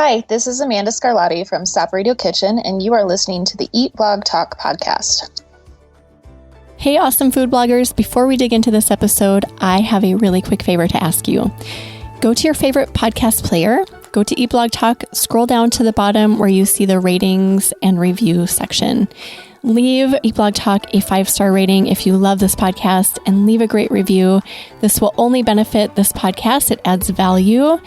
Hi, this is Amanda Scarlati from Saporito Kitchen, and you are listening to the Eat Blog Talk podcast. Hey, awesome food bloggers. Before we dig into this episode, I have a really quick favor to ask you. Go to your favorite podcast player, go to Eat Blog Talk, scroll down to the bottom where you see the ratings and review section. Leave Eat Blog Talk a 5-star rating if you love this podcast and leave a great review. This will only benefit this podcast. It adds value.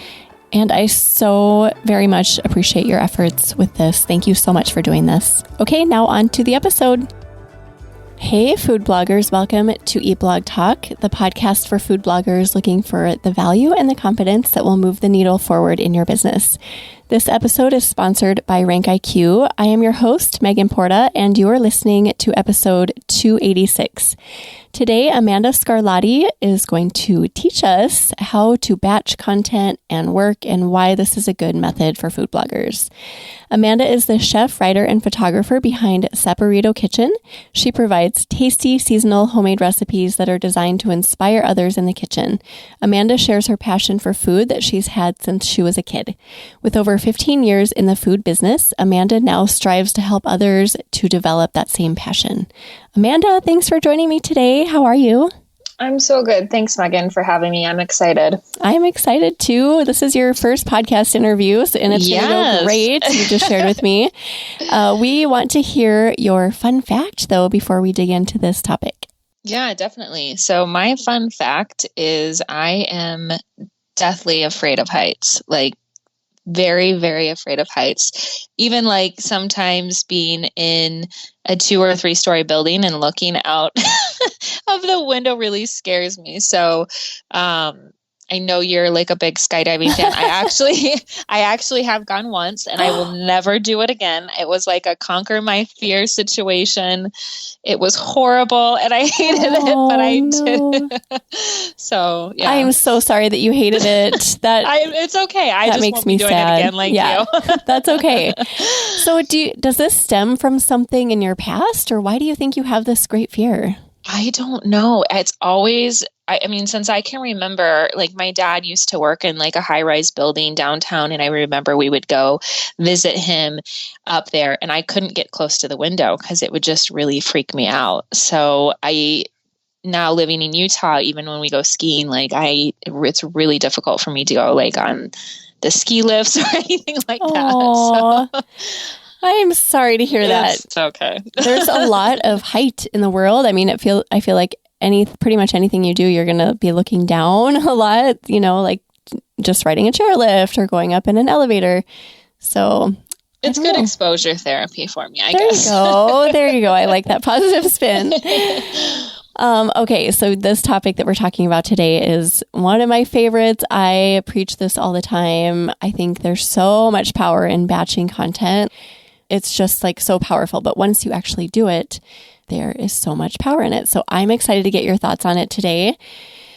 And I so very much appreciate your efforts with this. Thank you so much for doing this. Okay, now on to the episode. Hey, food bloggers. Welcome to Eat Blog Talk, the podcast for food bloggers looking for the value and the confidence that will move the needle forward in your business. This episode is sponsored by RankIQ. I am your host, Megan Porta, and you are listening to episode 286. Today, Amanda Scarlati is going to teach us how to batch content and work and why this is a good method for food bloggers. Amanda is the chef, writer, and photographer behind Saporito Kitchen. She provides tasty, seasonal, homemade recipes that are designed to inspire others in the kitchen. Amanda shares her passion for food that she's had since she was a kid. With over 15 years in the food business, Amanda now strives to help others to develop that same passion. Amanda, thanks for joining me today. How are you? I'm so good. Thanks, Megan, for having me. I'm excited. I'm excited too. This is your first podcast interview, and it's going to go great. You just shared with me. We want to hear your fun fact, though, before we dig into this topic. Yeah, definitely. So my fun fact is I am deathly afraid of heights. Like, very, very afraid of heights. Even like sometimes being in a 2 or 3 story building and looking out of the window really scares me. So, I know you're like a big skydiving fan. I actually have gone once and I will never do it again. It was like a conquer my fear situation. It was horrible and I hated it, but I did. So, yeah. I am so sorry that you hated it. It's okay. I that just makes won't me be doing sad. it again like you. That's okay. So does this stem from something in your past, or why do you think you have this great fear? I don't know. It's always, I mean, since I can remember, like my dad used to work in like a high-rise building downtown, and I remember we would go visit him up there, and I couldn't get close to the window because it would just really freak me out. So now living in Utah, even when we go skiing, like it's really difficult for me to go like on the ski lifts or anything like that. So. I'm sorry to hear that. It's okay. There's a lot of height in the world. I mean, I feel like pretty much anything you do, you're going to be looking down a lot, like just riding a chairlift or going up in an elevator. So it's good exposure therapy for me, I guess. There you go. I like that positive spin. Okay, so this topic that we're talking about today is one of my favorites. I preach this all the time. I think there's so much power in batching content. It's just like so powerful. But once you actually do it, there is so much power in it. So I'm excited to get your thoughts on it today.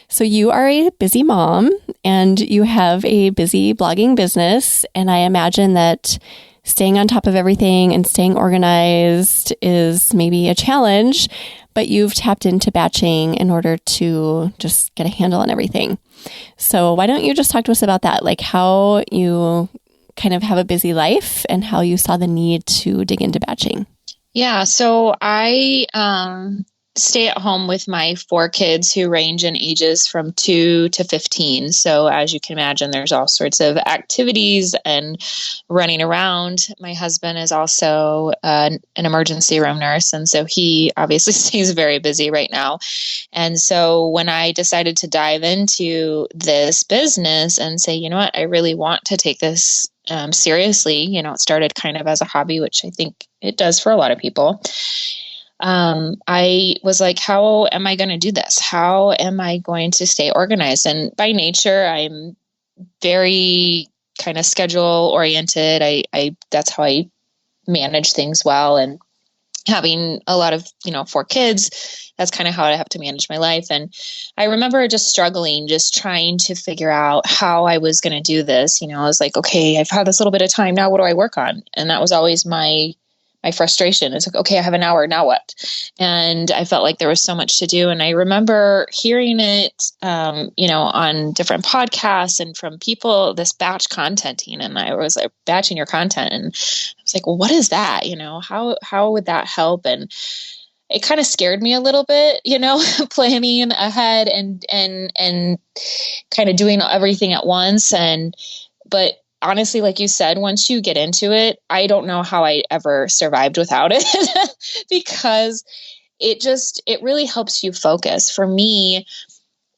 So you are a busy mom and you have a busy blogging business. And I imagine that staying on top of everything and staying organized is maybe a challenge, but you've tapped into batching in order to just get a handle on everything. So why don't you just talk to us about that? Like how you kind of have a busy life and how you saw the need to dig into batching. Yeah. So I stay at home with my 4 kids who range in ages from 2 to 15. So as you can imagine, there's all sorts of activities and running around. My husband is also an emergency room nurse. And so he obviously stays very busy right now. And so when I decided to dive into this business and say, you know what, I really want to take this seriously, it started kind of as a hobby, which I think it does for a lot of people. I was like, how am I going to do this? How am I going to stay organized? And by nature, I'm very kind of schedule oriented. I that's how I manage things well. And having a lot of, 4 kids, that's kind of how I have to manage my life. And I remember just struggling, just trying to figure out how I was going to do this. I was like, okay, I've had this little bit of time now. What do I work on? And that was always my my frustration. It's like, okay, I have an hour, now what? And I felt like there was so much to do. And I remember hearing it, on different podcasts and from people, this batch contenting. And I was like, batching your content. And I was like, well, what is that? How would that help? And it kind of scared me a little bit, planning ahead and kind of doing everything at once. But honestly, like you said, once you get into it, I don't know how I ever survived without it because it really helps you focus. For me,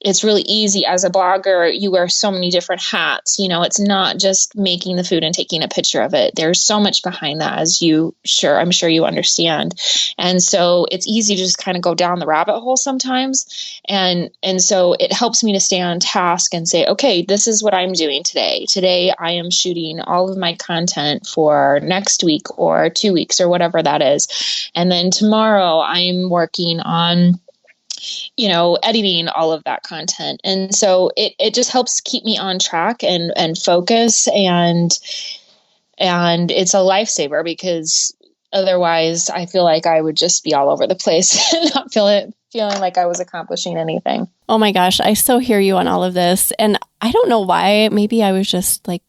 it's really easy as a blogger. You wear so many different hats. It's not just making the food and taking a picture of it. There's so much behind that, I'm sure you understand. And so it's easy to just kind of go down the rabbit hole sometimes. And so it helps me to stay on task and say, okay, this is what I'm doing today. Today, I am shooting all of my content for next week or 2 weeks or whatever that is. And then tomorrow I'm working on editing all of that content. And so it just helps keep me on track and focus. And it's a lifesaver because otherwise I feel like I would just be all over the place and not feeling like I was accomplishing anything. Oh my gosh. I so hear you on all of this. And I don't know why. Maybe I was just like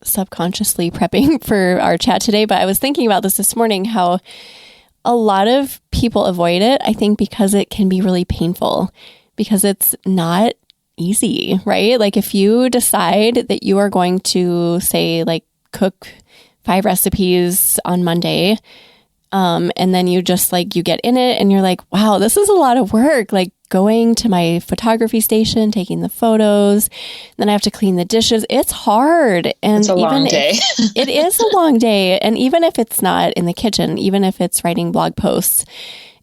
subconsciously prepping for our chat today, but I was thinking about this morning, how a lot of people avoid it, I think, because it can be really painful, because it's not easy, right? Like if you decide that you are going to, say, like cook 5 recipes on Monday, and then you just like, you get in it and you're like, wow, this is a lot of work. Like going to my photography station, taking the photos, then I have to clean the dishes. It's hard. And it's a long day. It is a long day. And even if it's not in the kitchen, even if it's writing blog posts,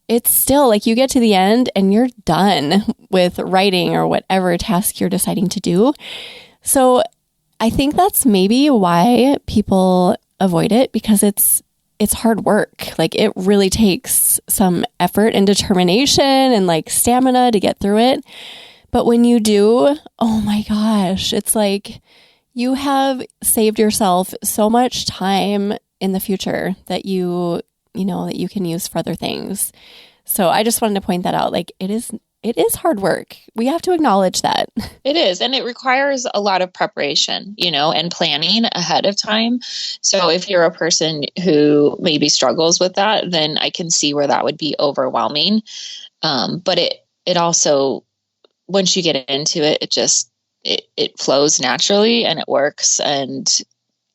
it's still like you get to the end and you're done with writing or whatever task you're deciding to do. So I think that's maybe why people avoid it, because it's hard work. Like it really takes some effort and determination and like stamina to get through it. But when you do, oh my gosh, it's like you have saved yourself so much time in the future that you can use for other things. So I just wanted to point that out. Like it is hard work. We have to acknowledge that. It is. And it requires a lot of preparation, and planning ahead of time. So if you're a person who maybe struggles with that, then I can see where that would be overwhelming. But it also, once you get into it, it flows naturally and it works. And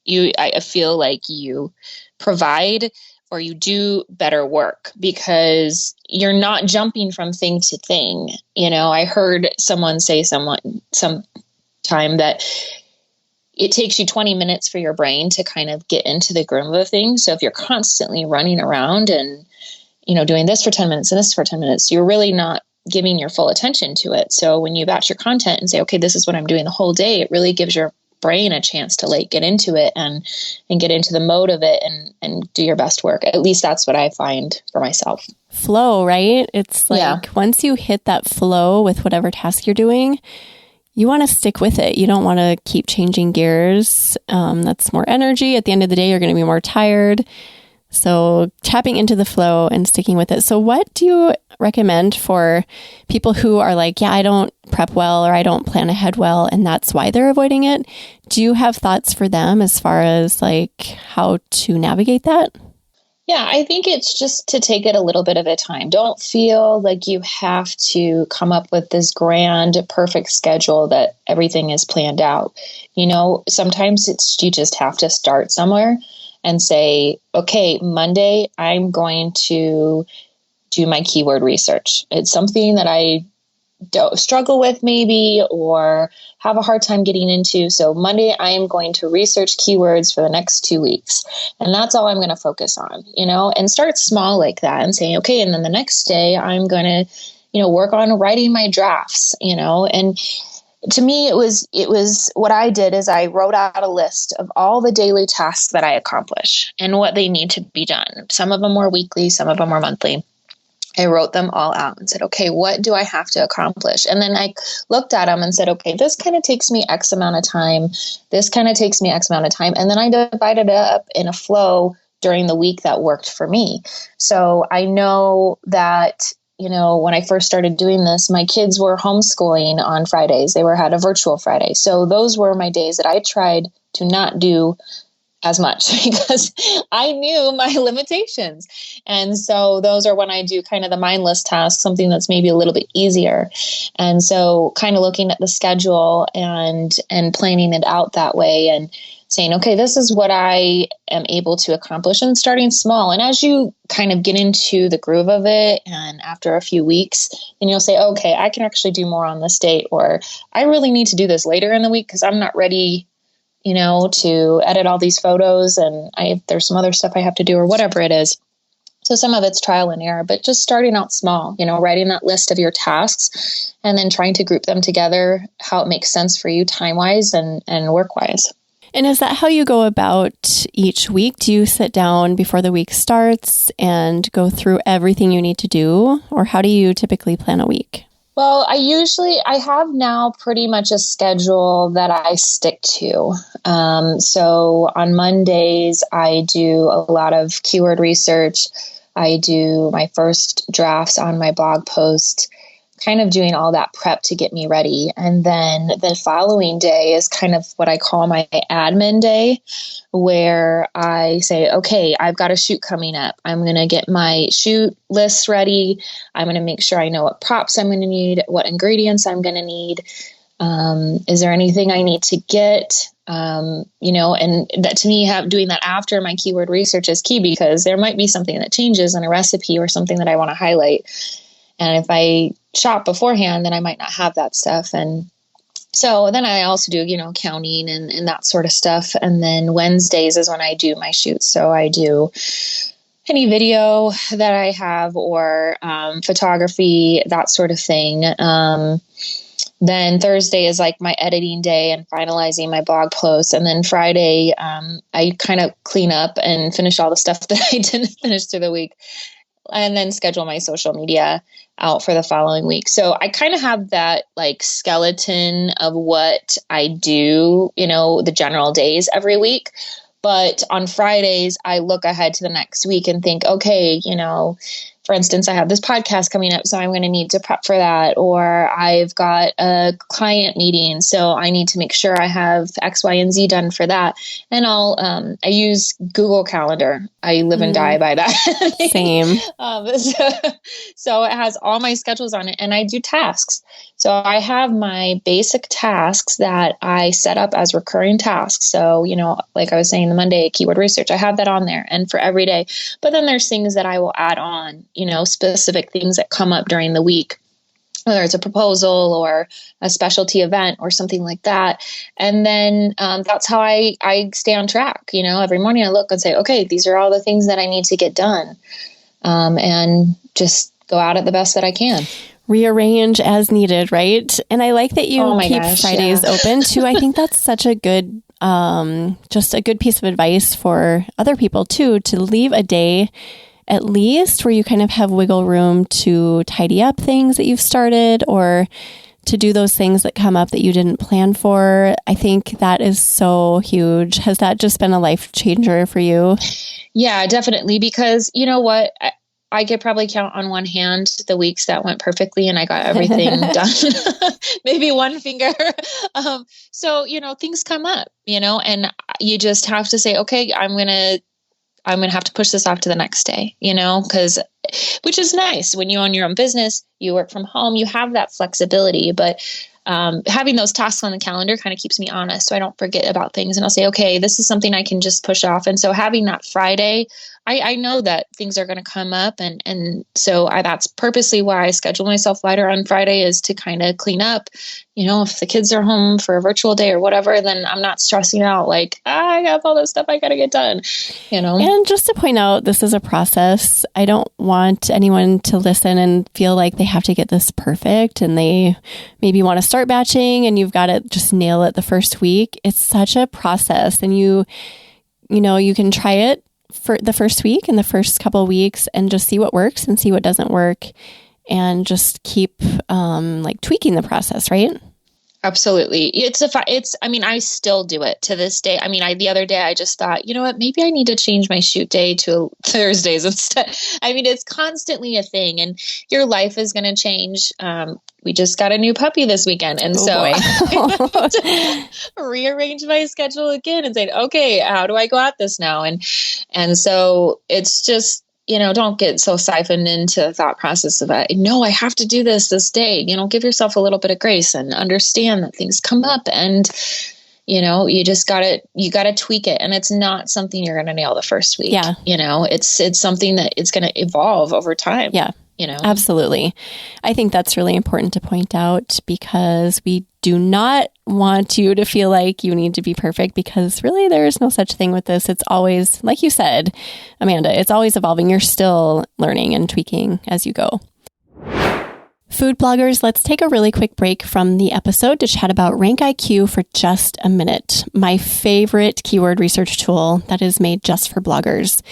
I feel like you provide or you do better work because you're not jumping from thing to thing. I heard someone say sometime that it takes you 20 minutes for your brain to kind of get into the groove of a thing. So if you're constantly running around and, doing this for 10 minutes and this for 10 minutes, you're really not giving your full attention to it. So when you batch your content and say, okay, this is what I'm doing the whole day, it really gives your brain a chance to like get into it and get into the mode of it and do your best work. At least that's what I find for myself. Flow, right? It's like once you hit that flow with whatever task you're doing, you want to stick with it. You don't want to keep changing gears. That's more energy. At the end of the day, you're going to be more tired. So tapping into the flow and sticking with it. So what do you recommend for people who are like, yeah, I don't prep well or I don't plan ahead well, and that's why they're avoiding it? Do you have thoughts for them as far as like how to navigate that? Yeah, I think it's just to take it a little bit at a time. Don't feel like you have to come up with this grand, perfect schedule that everything is planned out. Sometimes you just have to start somewhere and say, okay, Monday, I'm going to do my keyword research. It's something that I don't struggle with maybe or have a hard time getting into. So Monday, I am going to research keywords for the next 2 weeks. And that's all I'm going to focus on, and start small like that and saying, okay, and then the next day I'm going to, work on writing my drafts, and to me, it was what I did is I wrote out a list of all the daily tasks that I accomplish and what they need to be done. Some of them were weekly, some of them were monthly. I wrote them all out and said, okay, what do I have to accomplish? And then I looked at them and said, okay, this kind of takes me X amount of time. This kind of takes me X amount of time. And then I divided it up in a flow during the week that worked for me. So I know that, when I first started doing this, my kids were homeschooling on Fridays. They had a virtual Friday. So those were my days that I tried to not do as much because I knew my limitations. And so those are when I do kind of the mindless task, something that's maybe a little bit easier. And so kind of looking at the schedule and planning it out that way and saying, okay, this is what I am able to accomplish, and starting small. And as you kind of get into the groove of it, and after a few weeks, then you'll say, okay, I can actually do more on this date, or I really need to do this later in the week because I'm not ready, to edit all these photos, and there's some other stuff I have to do, or whatever it is. So some of it's trial and error, but just starting out small, writing that list of your tasks and then trying to group them together, how it makes sense for you time-wise and work-wise. And is that how you go about each week? Do you sit down before the week starts and go through everything you need to do? Or how do you typically plan a week? Well, I have now pretty much a schedule that I stick to. So on Mondays, I do a lot of keyword research. I do my first drafts on my blog post, kind of doing all that prep to get me ready. And then the following day is kind of what I call my admin day, where I say, okay, I've got a shoot coming up. I'm going to get my shoot list ready. I'm going to make sure I know what props I'm going to need, what ingredients I'm going to need. Is there anything I need to get? And that to me, doing that after my keyword research is key, because there might be something that changes in a recipe or something that I want to highlight. And if I shop beforehand, then I might not have that stuff. And so then I also do, counting and that sort of stuff. And then Wednesdays is when I do my shoots. So I do any video that I have, or photography, that sort of thing. Then Thursday is like my editing day and finalizing my blog posts. And then Friday, I kind of clean up and finish all the stuff that I didn't finish through the week, and then schedule my social media out for the following week. So I kind of have that like skeleton of what I do, the general days every week. But on Fridays, I look ahead to the next week and think, okay, for instance, I have this podcast coming up, so I'm going to need to prep for that. Or I've got a client meeting, so I need to make sure I have X, Y, and Z done for that. And I use Google Calendar. I live and die by that. Same. So it has all my schedules on it, and I do tasks. So I have my basic tasks that I set up as recurring tasks. So, like I was saying, the Monday keyword research, I have that on there, and for every day. But then there's things that I will add on, specific things that come up during the week, whether it's a proposal or a specialty event or something like that. And then that's how I stay on track. Every morning I look and say, okay, these are all the things that I need to get done, and just go at it the best that I can. Rearrange as needed, right? And I like that you keep Fridays open too. I think that's such a good, just a good piece of advice for other people too, to leave a day at least where you kind of have wiggle room to tidy up things that you've started, or to do those things that come up that you didn't plan for. I think that is so huge. Has that just been a life changer for you? Yeah, definitely. Because you know what? I could probably count on one hand the weeks that went perfectly and I got everything done. Maybe one finger. So, things come up, and you just have to say, okay, I'm going to have to push this off to the next day, which is nice. When you own your own business, you work from home, you have that flexibility, but having those tasks on the calendar kind of keeps me honest. So I don't forget about things, and I'll say, okay, this is something I can just push off. And so having that Friday, I know that things are going to come up. And so that's purposely why I schedule myself lighter on Friday, is to kind of clean up. If the kids are home for a virtual day or whatever, then I'm not stressing out like, I have all this stuff I got to get done, And just to point out, this is a process. I don't want anyone to listen and feel like they have to get this perfect, and they maybe want to start batching and you've got to just nail it the first week. It's such a process, and you can try it for the first week and the first couple of weeks and just see what works and see what doesn't work, and just keep tweaking the process, right? Absolutely. I mean, I still do it to this day. I mean, the other day I just thought, you know what, maybe I need to change my shoot day to Thursdays instead. I mean, it's constantly a thing, and your life is going to change. We just got a new puppy this weekend. And I rearrange my schedule again and say, okay, how do I go at this now? And so it's just, don't get so siphoned into the thought process of no, I have to do this day. Give yourself a little bit of grace and understand that things come up, and you just gotta tweak it. And it's not something you're gonna nail the first week. Yeah. It's something that it's gonna evolve over time. Yeah. Absolutely. I think that's really important to point out, because we do not want you to feel like you need to be perfect, because really there is no such thing with this. It's always, like you said, Amanda, it's always evolving. You're still learning and tweaking as you go. Food bloggers, let's take a really quick break from the episode to chat about Rank IQ for just a minute. My favorite keyword research tool that is made just for bloggers.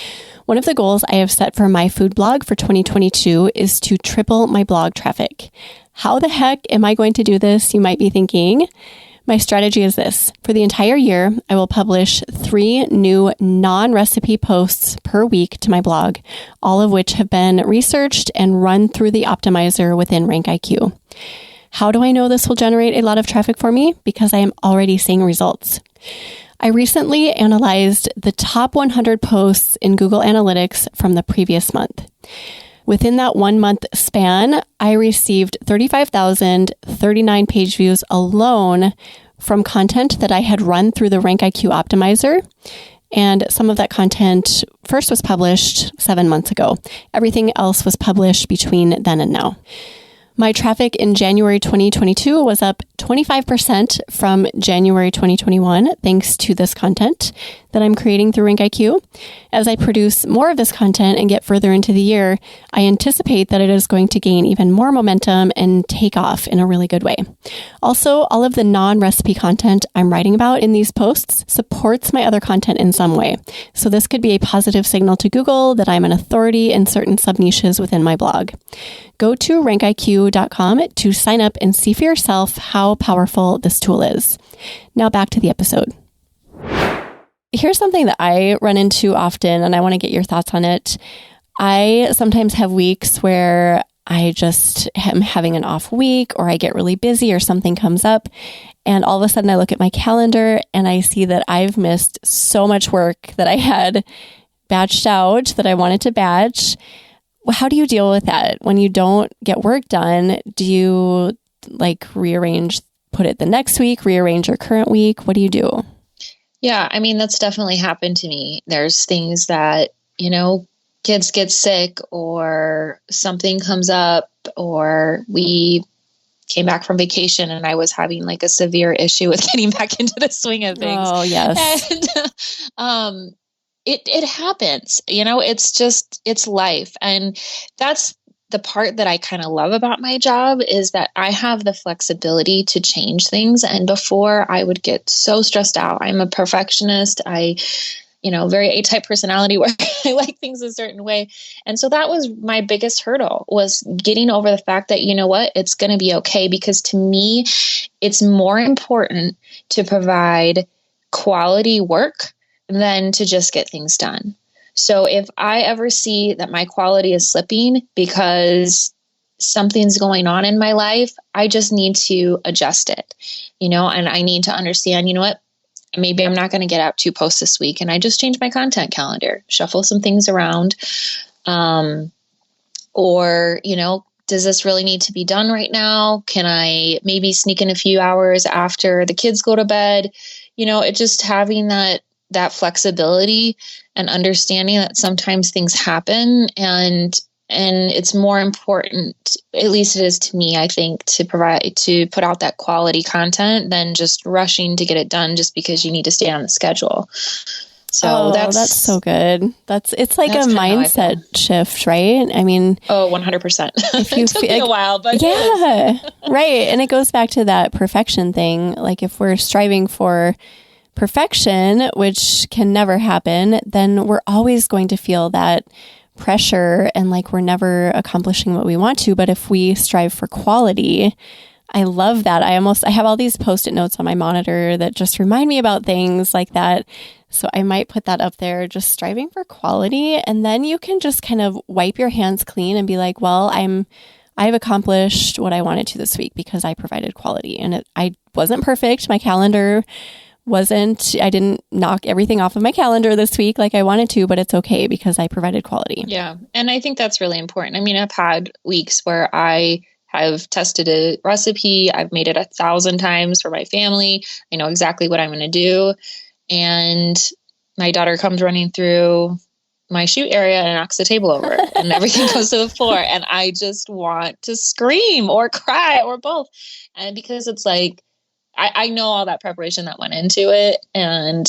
One of the goals I have set for my food blog for 2022 is to triple my blog traffic. How the heck am I going to do this? You might be thinking. My strategy is this. For the entire year, I will publish 3 new non-recipe posts per week to my blog, all of which have been researched and run through the optimizer within Rank IQ. How do I know this will generate a lot of traffic for me? Because I am already seeing results. I recently analyzed the top 100 posts in Google Analytics from the previous month. Within that 1 month span, I received 35,039 page views alone from content that I had run through the Rank IQ optimizer. And some of that content first was published 7 months ago. Everything else was published between then and now. My traffic in January 2022 was up 25% from January 2021, thanks to this content that I'm creating through Rank IQ. As I produce more of this content and get further into the year, I anticipate that it is going to gain even more momentum and take off in a really good way. Also, all of the non-recipe content I'm writing about in these posts supports my other content in some way. So this could be a positive signal to Google that I'm an authority in certain sub-niches within my blog. Go to rankiq.com to sign up and see for yourself how powerful this tool is. Now back to the episode. Here's something that I run into often, and I want to get your thoughts on it. I sometimes have weeks where I just am having an off week, or I get really busy, or something comes up, and all of a sudden I look at my calendar and I see that I've missed so much work that I had batched out that I wanted to batch. How do you deal with that? When you don't get work done, do you rearrange, put it the next week, rearrange your current week? What do you do? Yeah, I mean, that's definitely happened to me. There's things that, kids get sick, or something comes up, or we came back from vacation and I was having a severe issue with getting back into the swing of things. Oh, yes. And it happens, it's life. And that's the part that I kind of love about my job, is that I have the flexibility to change things. And before, I would get so stressed out. I'm a perfectionist. Very A-type personality, where I like things a certain way. And so that was my biggest hurdle, was getting over the fact that, it's going to be okay. Because to me, it's more important to provide quality work than to just get things done. So if I ever see that my quality is slipping because something's going on in my life, I just need to adjust it, and I need to understand, maybe I'm not going to get out 2 posts this week, and I just change my content calendar, shuffle some things around. Or, does this really need to be done right now? Can I maybe sneak in a few hours after the kids go to bed? It just having that flexibility and understanding that sometimes things happen, and it's more important, at least it is to me, I think, to put out that quality content than just rushing to get it done just because you need to stay on the schedule. So that's so good. It's like a mindset shift, right? I mean, 100%. It took me a while, but yeah, right. And it goes back to that perfection thing. Like, if we're striving for perfection, which can never happen, then we're always going to feel that pressure and like we're never accomplishing what we want to. But if we strive for quality, I love that. I have all these Post-it notes on my monitor that just remind me about things like that. So I might put that up there, just striving for quality. And then you can just kind of wipe your hands clean and be like, well, I've accomplished what I wanted to this week because I provided quality. And I wasn't perfect. My calendar I didn't knock everything off of my calendar this week like I wanted to, but it's okay because I provided quality. Yeah. And I think that's really important. I mean, I've had weeks where I have tested a recipe. I've made it 1,000 times for my family. I know exactly what I'm going to do. And my daughter comes running through my shoot area and knocks the table over and everything goes to the floor. And I just want to scream or cry or both. And because it's like, I know all that preparation that went into it. And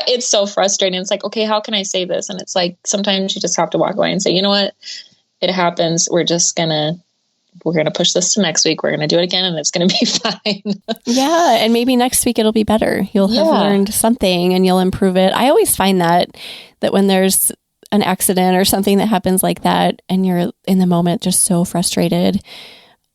it's so frustrating. It's like, okay, how can I say this? And it's like, sometimes you just have to walk away and say, you know what? It happens. We're going to push this to next week. We're going to do it again and it's going to be fine. Yeah. And maybe next week it'll be better. You'll have learned something and you'll improve it. I always find that when there's an accident or something that happens like that and you're in the moment just so frustrated,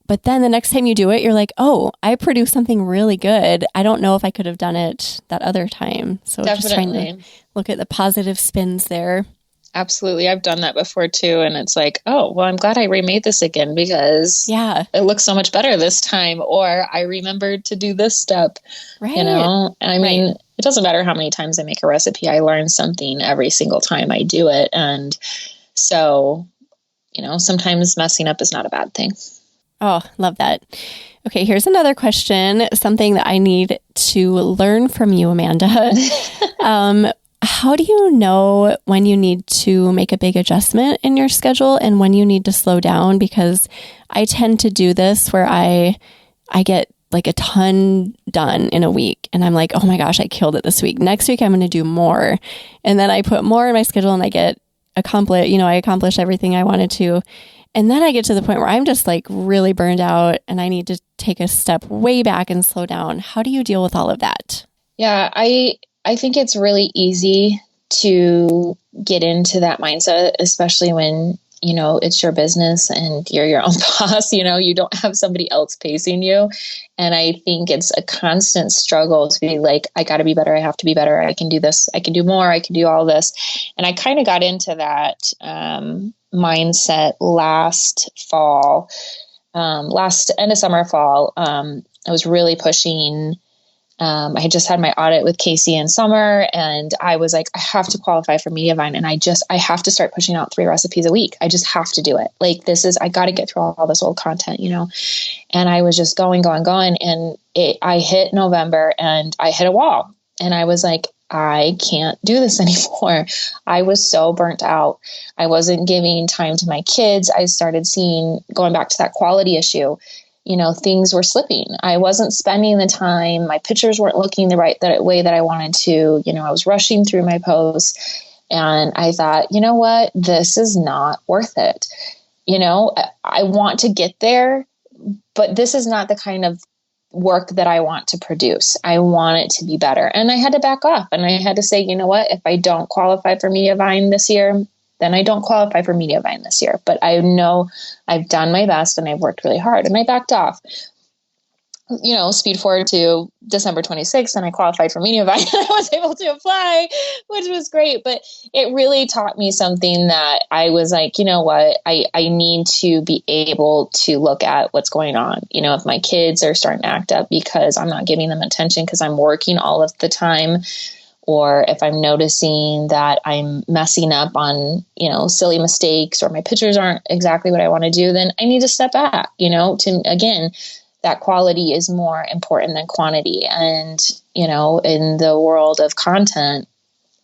but then the next time you do it, you're like, oh, I produced something really good. I don't know if I could have done it that other time. So just trying to look at the positive spins there. Absolutely. I've done that before too. And it's like, oh, well, I'm glad I remade this again because it looks so much better this time. Or I remembered to do this step, right. You know, I mean, it doesn't matter how many times I make a recipe. I learn something every single time I do it. And so, you know, sometimes messing up is not a bad thing. Oh, love that. Okay, here's another question, something that I need to learn from you, Amanda. How do you know when you need to make a big adjustment in your schedule and when you need to slow down? Because I tend to do this where I get like a ton done in a week and I'm like, oh my gosh, I killed it this week. Next week, I'm going to do more. And then I put more in my schedule and I accomplish everything I wanted to. And then I get to the point where I'm just like really burned out and I need to take a step way back and slow down. How do you deal with all of that? Yeah, I think it's really easy to get into that mindset, especially when, you know, it's your business and you're your own boss, you know, you don't have somebody else pacing you. And I think it's a constant struggle to be like, I got to be better. I have to be better. I can do this. I can do more. I can do all this. And I kind of got into that mindset last end of summer, fall. I was really pushing. I had just had my audit with Casey in summer and I was like, I have to qualify for Mediavine and I have to start pushing out 3 recipes a week. I just have to do it. Like I got to get through all this old content, you know? And I was just going. And I hit November and I hit a wall and I was like, I can't do this anymore. I was so burnt out. I wasn't giving time to my kids. I started going back to that quality issue. You know, things were slipping. I wasn't spending the time. My pictures weren't looking the way that I wanted to. You know, I was rushing through my posts and I thought, you know what, this is not worth it. You know, I want to get there, but this is not the kind of work that I want to produce. I want it to be better. And I had to back off and I had to say, you know what, if I don't qualify for Mediavine this year, then I don't qualify for Mediavine this year. But I know I've done my best and I've worked really hard and I backed off. You know, speed forward to December 26th and I qualified for Mediavine and I was able to apply, which was great. But it really taught me something that I was like, you know what, I need to be able to look at what's going on. You know, if my kids are starting to act up because I'm not giving them attention because I'm working all of the time, or if I'm noticing that I'm messing up on, you know, silly mistakes or my pictures aren't exactly what I want to do, then I need to step back, you know, again, that quality is more important than quantity. And, you know, in the world of content,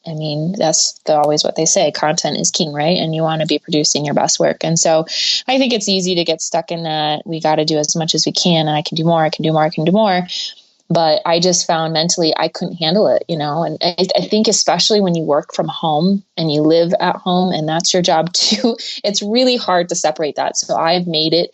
I mean, that's always what they say. Content is king, right? And you want to be producing your best work. And so I think it's easy to get stuck in that we got to do as much as we can. And I can do more. But I just found mentally I couldn't handle it, you know, and I think especially when you work from home and you live at home and that's your job too, it's really hard to separate that. So I've made it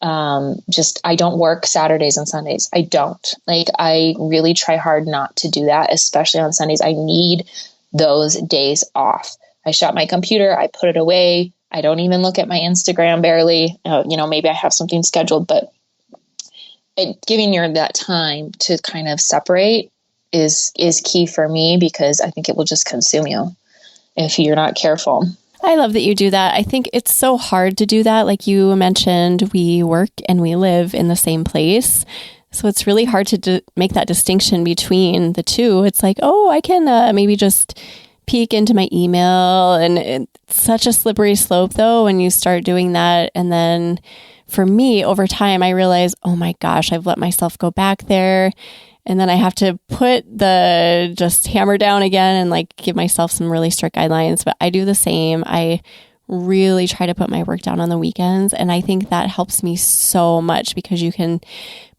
I don't work Saturdays and Sundays. I don't. Like, I really try hard not to do that, especially on Sundays. I need those days off. I shut my computer, I put it away. I don't even look at my Instagram barely. You know, maybe I have something scheduled, but giving your that time to kind of separate is key for me, because I think it will just consume you if you're not careful. I love that you do that. I think it's so hard to do that. Like you mentioned, we work and we live in the same place. So it's really hard to make that distinction between the two. It's like, oh, I can maybe just peek into my email. And it's such a slippery slope, though, when you start doing that. And then for me, over time, I realize, oh my gosh, I've let myself go back there. And then I have to put the just hammer down again and like give myself some really strict guidelines. But I do the same. I really try to put my work down on the weekends. And I think that helps me so much, because you can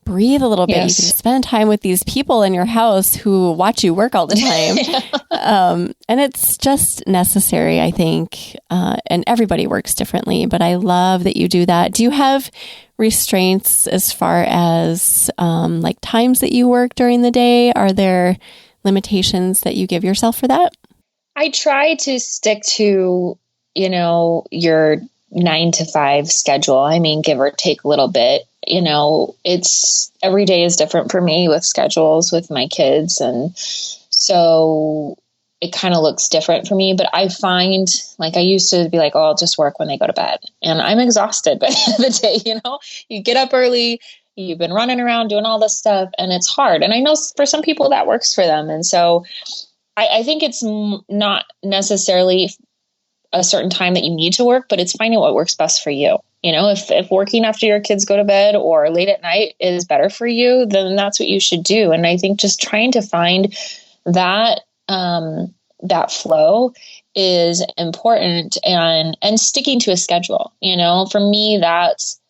breathe a little bit. Yes. You can spend time with these people in your house who watch you work all the time. And it's just necessary, I think. And everybody works differently, but I love that you do that. Do you have restraints as far as like times that you work during the day? Are there limitations that you give yourself for that? I try to stick to, your 9 to 5 schedule. I mean, give or take a little bit. It's every day is different for me with schedules with my kids. And so it kind of looks different for me, but I find, like, I used to be like, oh, I'll just work when they go to bed, and I'm exhausted by the end of the day. You get up early, you've been running around doing all this stuff, and it's hard. And I know for some people that works for them. And so I think it's not necessarily a certain time that you need to work, but it's finding what works best for you. If working after your kids go to bed or late at night is better for you, then that's what you should do. And I think just trying to find that, that flow is important, and sticking to a schedule. For me, that's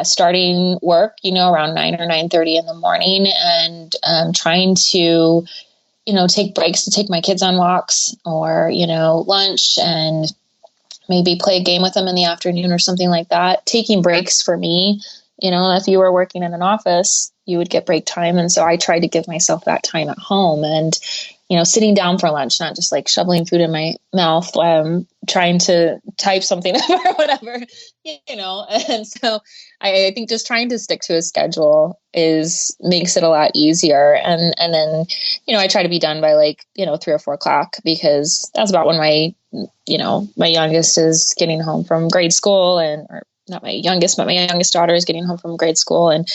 starting work, around 9 or 9:30 in the morning, and trying to, take breaks to take my kids on walks, or, lunch, and maybe play a game with them in the afternoon or something like that. Taking breaks for me, if you were working in an office, you would get break time. And so I try to give myself that time at home, and, sitting down for lunch, not just like shoveling food in my mouth while I'm trying to type something up or whatever, And so I think just trying to stick to a schedule makes it a lot easier. And then, I try to be done by 3 or 4 o'clock, because that's about when my youngest is getting home from grade school, or not my youngest, but my youngest daughter is getting home from grade school, and,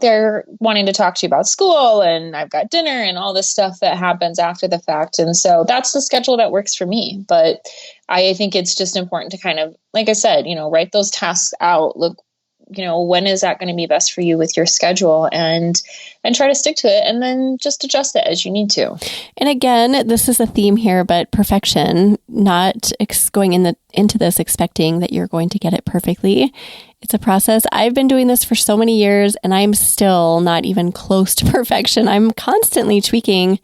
they're wanting to talk to you about school, and I've got dinner and all this stuff that happens after the fact. And so that's the schedule that works for me. But I think it's just important to kind of, like I said, write those tasks out. Look, when is that going to be best for you with your schedule, and try to stick to it, and then just adjust it as you need to. And again, this is a theme here, but perfection, not going into this expecting that you're going to get it perfectly. It's a process. I've been doing this for so many years, and I'm still not even close to perfection. I'm constantly tweaking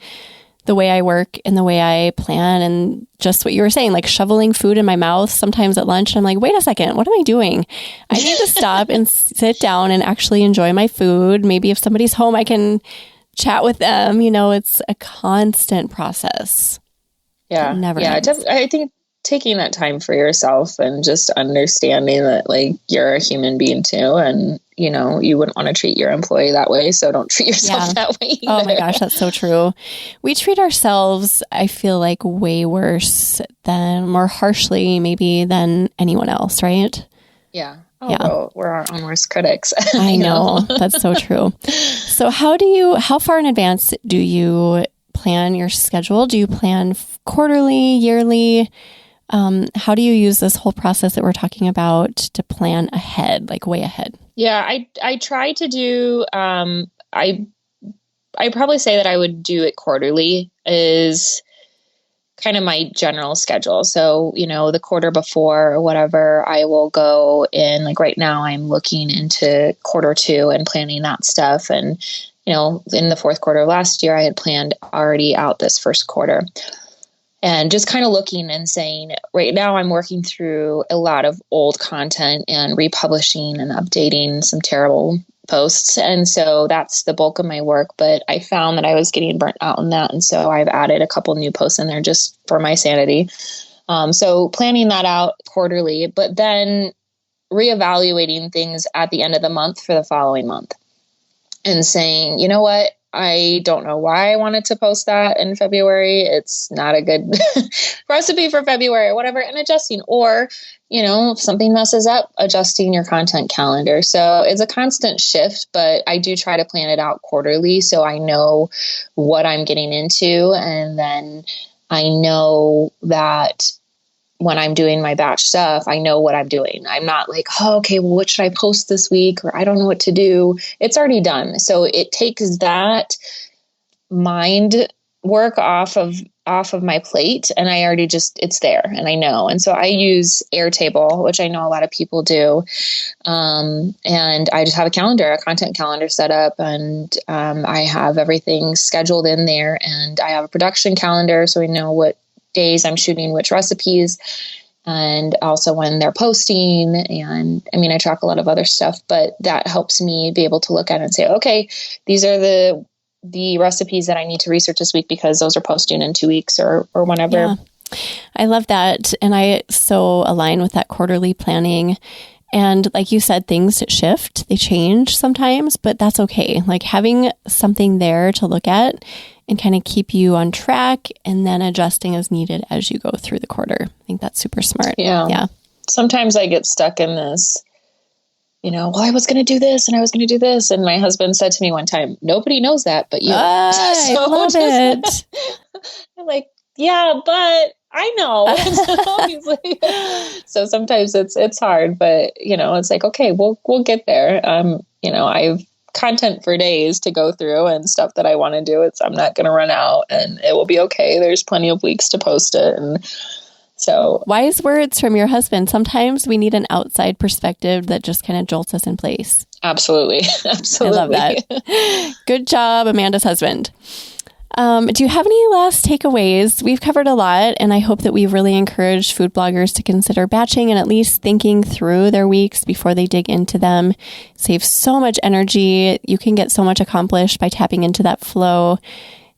the way I work and the way I plan, and just what you were saying, like shoveling food in my mouth sometimes at lunch. I'm like, wait a second, what am I doing? I need to stop and sit down and actually enjoy my food. Maybe if somebody's home, I can chat with them. It's a constant process. Yeah. Never ends. I think taking that time for yourself, and just understanding that, like, you're a human being too, and you wouldn't want to treat your employee that way, so don't treat yourself that way either. Oh my gosh, that's so true. We treat ourselves, I feel like, way worse more harshly maybe than anyone else, right? Yeah. Well, we're our own worst critics. I know. That's so true. So how far in advance do you plan your schedule? Do you plan quarterly, yearly? How do you use this whole process that we're talking about to plan ahead, like way ahead? Yeah, I try to do, I probably say that I would do it quarterly is kind of my general schedule. So, the quarter before or whatever, I will go in, like right now I'm looking into quarter 2 and planning that stuff. And, in the fourth quarter of last year, I had planned already out this first quarter. And just kind of looking and saying, right now I'm working through a lot of old content and republishing and updating some terrible posts. And so that's the bulk of my work. But I found that I was getting burnt out on that. And so I've added a couple new posts in there just for my sanity. So planning that out quarterly, but then reevaluating things at the end of the month for the following month. and saying, you know what? I don't know why I wanted to post that in February. It's not a good recipe for February or whatever, and adjusting. Or, if something messes up, adjusting your content calendar. So it's a constant shift, but I do try to plan it out quarterly so I know what I'm getting into. And then I know that when I'm doing my batch stuff, I know what I'm doing. I'm not like, oh, okay, well, what should I post this week? Or I don't know what to do. It's already done. So it takes that mind work off of my plate, and I already it's there and I know. And so I use Airtable, which I know a lot of people do. And I just have a content calendar set up, and I have everything scheduled in there, and I have a production calendar. So I know what days I'm shooting which recipes, and also when they're posting. And I track a lot of other stuff, but that helps me be able to look at it and say, okay, these are the recipes that I need to research this week because those are posting in 2 weeks or whenever. Yeah. I love that. And I so align with that quarterly planning. And like you said, things shift, they change sometimes, but that's okay. Like having something there to look at and kind of keep you on track, and then adjusting as needed as you go through the quarter. I think that's super smart. Yeah. Sometimes I get stuck in this, well, I was going to do this and I was going to do this. And my husband said to me one time, nobody knows that but you. I love it. I'm like, yeah, but I know. So sometimes it's hard, but it's like, okay, we'll get there. I've content for days to go through and stuff that I want to do. I'm not going to run out, and it will be okay. There's plenty of weeks to post it. And so wise words from your husband. Sometimes we need an outside perspective that just kind of jolts us in place. Absolutely. I love that. Good job, Amanda's husband. Do you have any last takeaways? We've covered a lot, and I hope that we've really encouraged food bloggers to consider batching and at least thinking through their weeks before they dig into them. Saves so much energy. You can get so much accomplished by tapping into that flow.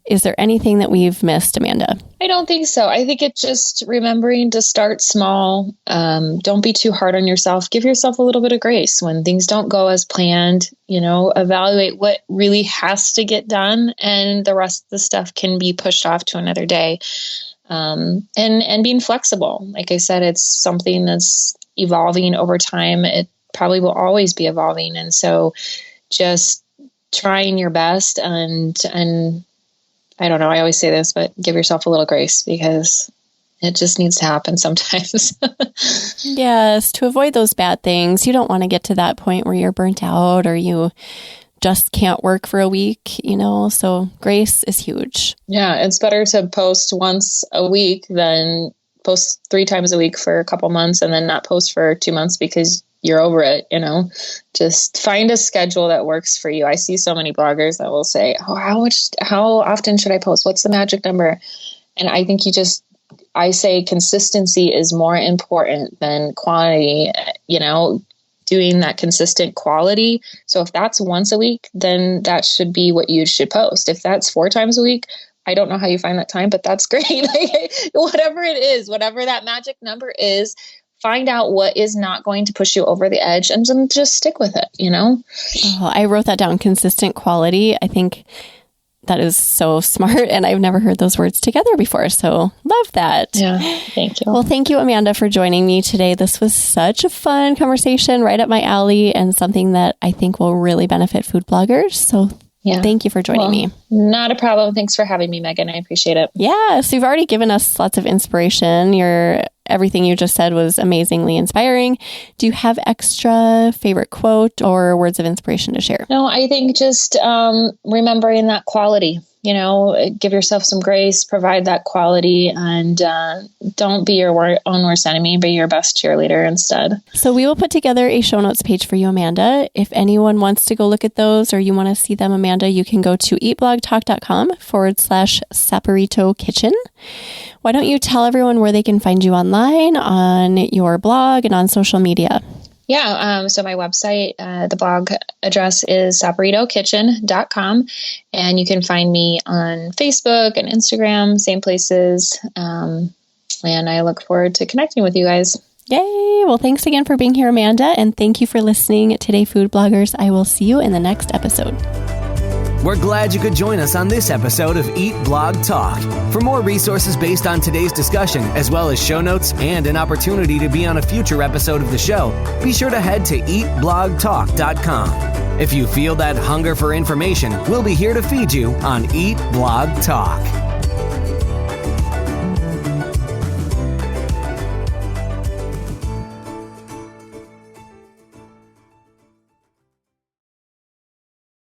Is there anything that we've missed, Amanda? I don't think so. I think it's just remembering to start small. Don't be too hard on yourself. Give yourself a little bit of grace when things don't go as planned. Evaluate what really has to get done, and the rest of the stuff can be pushed off to another day. And being flexible. Like I said, it's something that's evolving over time. It probably will always be evolving. And so just trying your best, and I don't know, I always say this, but give yourself a little grace because it just needs to happen sometimes. Yes, to avoid those bad things. You don't want to get to that point where you're burnt out or you just can't work for a week, so grace is huge. Yeah, it's better to post once a week than post 3 times a week for a couple months and then not post for 2 months because you're over it. Just find a schedule that works for you. I see so many bloggers that will say, oh, how often should I post? What's the magic number? And I think I say consistency is more important than quantity, doing that consistent quality. So if that's once a week, then that should be what you should post. If that's 4 times a week, I don't know how you find that time, but that's great. Whatever it is, whatever that magic number is, find out what is not going to push you over the edge and then just stick with it, Oh, I wrote that down, consistent quality. I think that is so smart, and I've never heard those words together before, so love that. Yeah, thank you. Well, thank you, Amanda, for joining me today. This was such a fun conversation, right up my alley, and something that I think will really benefit food bloggers. So thank you for joining me. Not a problem. Thanks for having me, Megan. I appreciate it. Yeah, so you've already given us lots of inspiration. Everything you just said was amazingly inspiring. Do you have extra favorite quote or words of inspiration to share? No, I think just remembering that quality, give yourself some grace, provide that quality, and don't be your own worst enemy, be your best cheerleader instead. So we will put together a show notes page for you, Amanda. If anyone wants to go look at those or you want to see them, Amanda, you can go to eatblogtalk.com/Saporito Kitchen. Why don't you tell everyone where they can find you online, on your blog, and on social media? Yeah. So my website, the blog address is saporitokitchen.com, and you can find me on Facebook and Instagram, same places. And I look forward to connecting with you guys. Yay. Well, thanks again for being here, Amanda. And thank you for listening today, food bloggers. I will see you in the next episode. We're glad you could join us on this episode of Eat Blog Talk. For more resources based on today's discussion, as well as show notes and an opportunity to be on a future episode of the show, be sure to head to eatblogtalk.com. If you feel that hunger for information, we'll be here to feed you on Eat Blog Talk.